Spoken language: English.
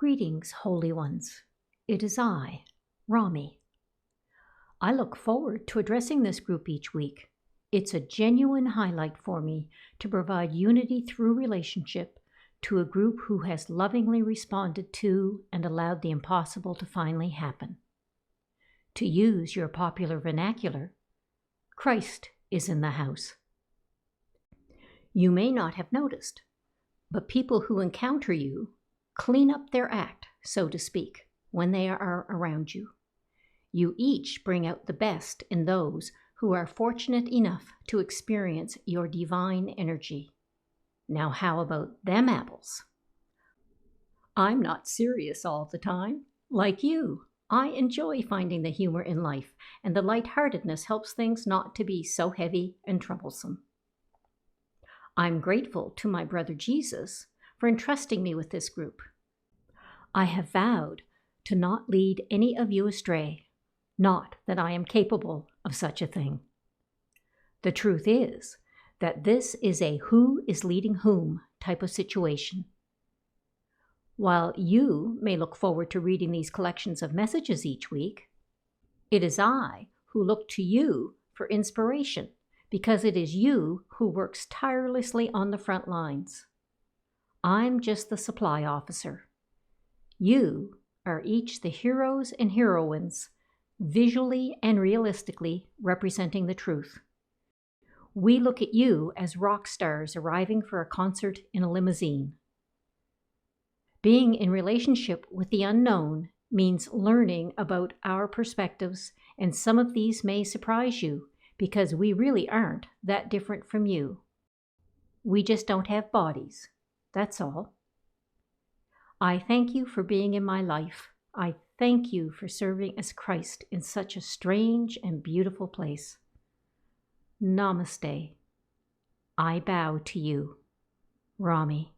Greetings, holy ones. It is I, Rami. I look forward to addressing this group each week. It's a genuine highlight for me to provide unity through relationship to a group who has lovingly responded to and allowed the impossible to finally happen. To use your popular vernacular, Christ is in the house. You may not have noticed, but people who encounter you clean up their act, so to speak, when they are around you. You each bring out the best in those who are fortunate enough to experience your divine energy. Now, how about them apples? I'm not serious all the time. Like you, I enjoy finding the humor in life, and the lightheartedness helps things not to be so heavy and troublesome. I'm grateful to my brother Jesus for entrusting me with this group. I have vowed to not lead any of you astray, not that I am capable of such a thing. The truth is that this is a who is leading whom type of situation. While you may look forward to reading these collections of messages each week, it is I who look to you for inspiration, because it is you who works tirelessly on the front lines. I'm just the supply officer. You are each the heroes and heroines, visually and realistically representing the truth. We look at you as rock stars arriving for a concert in a limousine. Being in relationship with the unknown means learning about our perspectives, and some of these may surprise you because we really aren't that different from you. We just don't have bodies, that's all. I thank you for being in my life. I thank you for serving as Christ in such a strange and beautiful place. Namaste. I bow to you, Rami.